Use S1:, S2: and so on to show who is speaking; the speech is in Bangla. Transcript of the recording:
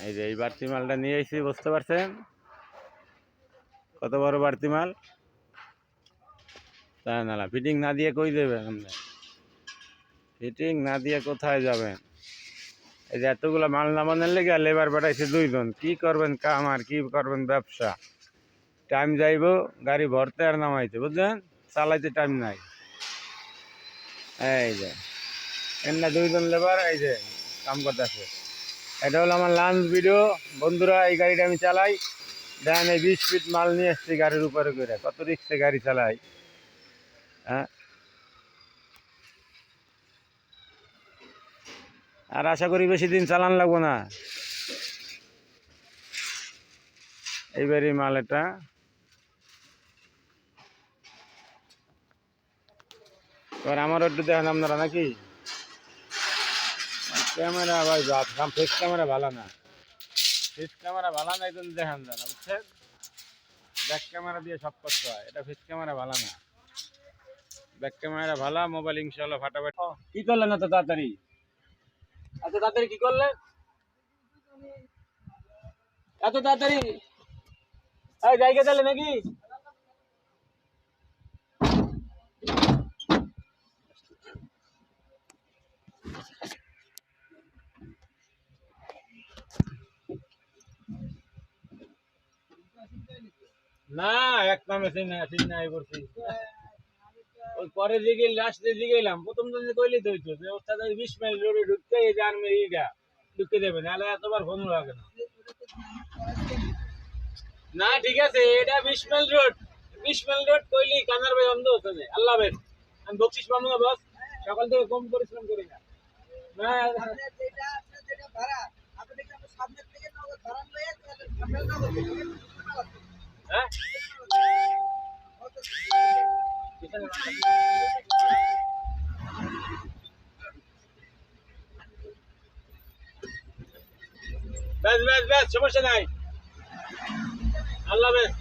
S1: এই যে এই বাড়তি মালটা নিয়ে এসেছি, বুঝতে পারছেন কত বড় বাড়তি মাল। তাই না, ফিটিং না দিয়ে কই দেবেন আপনি? ফিটিং না দিয়ে কোথায় যাবেন? এই যে এতগুলো মাল নামানোর লেগে লেবার পাঠাইছে 2 জন। কি করবেন কাম আর কি করবেন ব্যবসা? টাইম যাইব গাড়ি ভরতে আর নামাইতে, বুঝলেন? চালাইতে টাইম নাই। এই যে এমনি 2 জন লেবার এই যে কাম করতেছে। এটা হলো আমার লাঞ্চ ভিডিও। বন্ধুরা, এই গাড়িটা আমি চালাই। দেখেন এই 20 ফিট মাল নিয়ে এসছি গাড়ির উপরে করে, কত রিক্সে গাড়ি চালাই। হ্যাঁ, আর আশা করি বেশি দিন চালান লাগবো না। এইবারই মাল এটা। এবার আমারও একটু দেখেন আপনারা নাকি। ক্যামেরা ভাই ভাবলাম ফেস ক্যামেরা ভালো না, ফেস ক্যামেরা ভালো না, এই জন্য দেখেন না, বুঝছেন? ব্যাক ক্যামেরা দিয়ে সব করতে হয়, এটা ফেস ক্যামেরা ভালো না। ব্যাক ক্যামেরা ভালো, মোবাইল ইনশাল্লাহ ফাটাফাটি। কি করলেন এত তাড়াতাড়ি? এত তাড়াতাড়ি কি করলেন? এত তাড়াতাড়ি এই জায়গা তাহলে নাকি? না, এক নামে সিনাই করছি। ওই পরের দিকে লাস্টের দিকে এলাম, প্রথম দিকে কইলে তো হইতো যে ওস্তাদ 20 মাইল রোডে ঢুকতে এই যে আর্মি এইটা ঢুকতে দেবে, নাহলে এতবার ফোন লাগে না। না ঠিক আছে, এটা 20 মাইল রোড। 20 মাইল রোড কইলি কানার ভাই অন্ধ হতে যায়। আল্লাহ হাফেজ। আমি বকশিস পাবো না বস, সকাল থেকে কম পরিশ্রম করি না। না যেটা ভাড়া আপনি কি আমরা সামনের থেকে নগদ ভাড়া লইয়া সামনে নগদ হ্যাঁ ব্যাস ব্যাস ব্যাস, সমস্যা নাই। আল্লাহ হাফেজ।